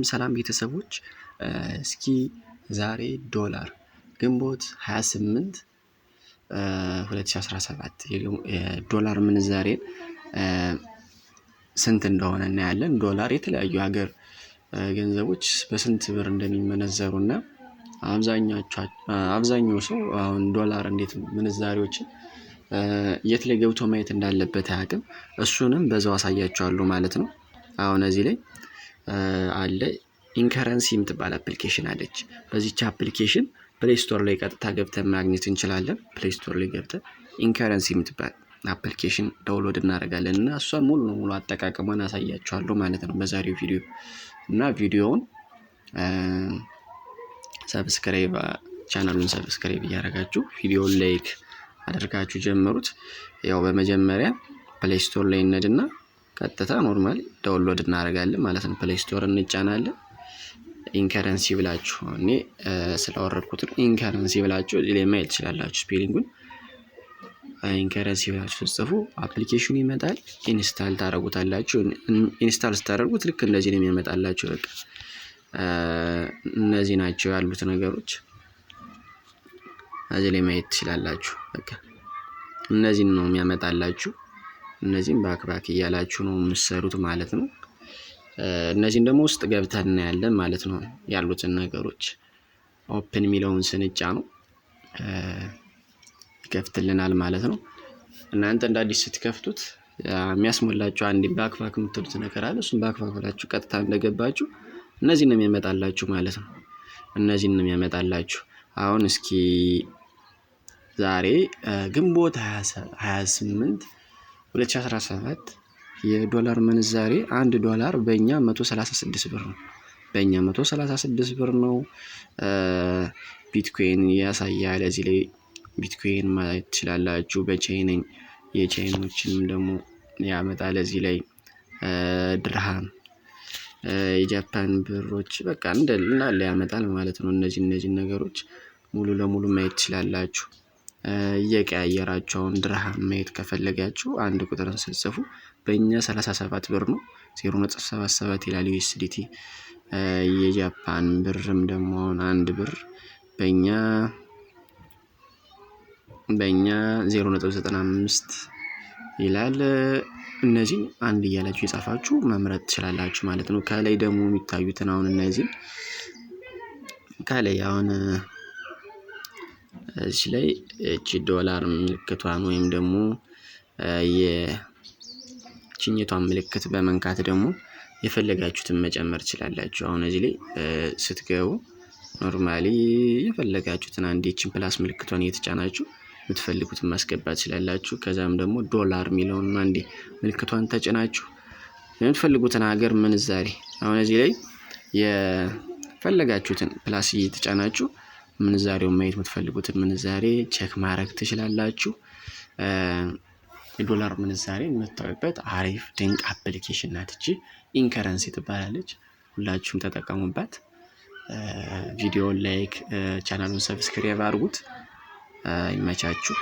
ሰላም ቤተሰቦች እስኪ ዛሬ ዶላር ግንቦት 28 2017 የዶላር ምንዛሬ ስንት እንደሆነ እናያለን። ዶላር የተለያዩ ሀገር ገንዘቦች በስንት ብር እንደሚመነዘሩና አብዛኛው ሰው አሁን ዶላር እንዴት ምንዛሬዎችን የት ላይ ገብቶ ማየት እንዳለበት አያውቅም። እሱንም በዛው አሳያችኋለሁ ማለት ነው። አሁን እዚህ ላይ አለ ኢንከረንሲ የምትባል አፕሊኬሽን አለች። በዚህች አፕሊኬሽን ፕሌይ ስቶር ላይ ቀጥታ ገብተን ማግኘት እንችላለን። ፕሌይ ስቶር ላይ ገብተን ኢንከረንሲ የምትባል አፕሊኬሽን ዳውንሎድ እናደርጋለን እና እሷን ሙሉ አጠቃቀሟን አሳያችኋለሁ ማለት ነው በዛሬው ቪዲዮ። እና ቪዲዮውን ቻናሉን ሰብስክራይብ እያደረጋችሁ ቪዲዮውን ላይክ አድርጋችሁ ጀምሩት። ያው በመጀመሪያ ፕሌይ ስቶር ላይ እንሄድና ቀጥታ ኖርማሊ ዳውንሎድ እናደርጋለን ማለት ነው። ፕሌይ ስቶር እንጫናለን። ኢንከረንሲ ብላችሁ እኔ ስላወረድኩት ኢንከረንሲ ብላችሁ እዚህ ላይ ማየት ትችላላችሁ። ስፔሊንጉን ኢንከረንሲ ብላችሁ ጽፉ አፕሊኬሽኑ ይመጣል። ኢንስታል ታደርጉታላችሁ። ኢንስታል ስታደርጉት ልክ እንደዚህ ነው የሚመጣላችሁ። በቃ እነዚህ ናቸው ያሉት ነገሮች እዚህ ላይ ማየት ትችላላችሁ። በቃ እነዚህን ነው የሚያመጣላችሁ። እነዚህን ባክ እያላችሁ ነው የምትሰሩት ማለት ነው። እነዚህን ደግሞ ውስጥ ገብተን እናያለን ማለት ነው። ያሉትን ነገሮች ኦፕን የሚለውን ስንጫነው ይከፍትልናል ማለት ነው። እናንተ እንደ አዲስ ስትከፍቱት የሚያስሞላችሁ አንድ ባክ የምትሉት ነገር አለ። እሱን ባክ ብላችሁ ቀጥታ እንደገባችሁ እነዚህን ነው የሚያመጣላችሁ ማለት ነው። እነዚህን ነው የሚያመጣላችሁ። አሁን እስኪ ዛሬ ግንቦት 28 2017 የዶላር ምንዛሬ 1 ዶላር በእኛ 136 ብር ነው። በእኛ 136 ብር ነው። ቢትኮይን ያሳያል። እዚህ ላይ ቢትኮይን ማየት ትችላላችሁ። የቻይኖችንም ደግሞ ያመጣል። እዚህ ላይ ድርሃም፣ የጃፓን ብሮች በቃ እንዳለ ያመጣል ማለት ነው። እነዚህ ነገሮች ሙሉ ለሙሉ ማየት ትችላላችሁ። እየቀያየራችሁ አሁን ድርሃም ማየት ከፈለጋችሁ አንድ ቁጥርን ስትጽፉ በእኛ 37 ብር ነው። 0.77 ይላል USDT። የጃፓን ብርም ደግሞ አንድ ብር በእኛ 0.95 ይላል። እነዚህን አንድ እያላችሁ የጻፋችሁ መምረጥ ትችላላችሁ ማለት ነው። ከላይ ደግሞ የሚታዩትን አሁን እነዚህ ከላይ አሁን እዚህ ላይ እቺ ዶላር ምልክቷን ወይም ደግሞ የቺኛቷን ምልክት በመንካት ደግሞ የፈለጋችሁትን መጨመር ትችላላችሁ። አሁን እዚህ ላይ ስትገቡ ኖርማሊ የፈለጋችሁትን አንድ እቺን ፕላስ ምልክቷን እየተጫናችሁ የምትፈልጉትን ማስገባት ትችላላችሁ። ከዛም ደግሞ ዶላር የሚለውን አንዴ ምልክቷን ተጭናችሁ የምትፈልጉትን ሀገር ምንዛሬ አሁን እዚህ ላይ የፈለጋችሁትን ፕላስ እየተጫናችሁ ምንዛሬውን ማየት የምትፈልጉትን ምንዛሬ ቼክ ማድረግ ትችላላችሁ። የዶላር ምንዛሬ የምታዩበት አሪፍ ድንቅ አፕሊኬሽን ናት። እቺ ኢንከረንሲ ትባላለች። ሁላችሁም ተጠቀሙባት። ቪዲዮውን ላይክ ቻናሉን ሰብስክራይብ አድርጉት። ይመቻችሁ።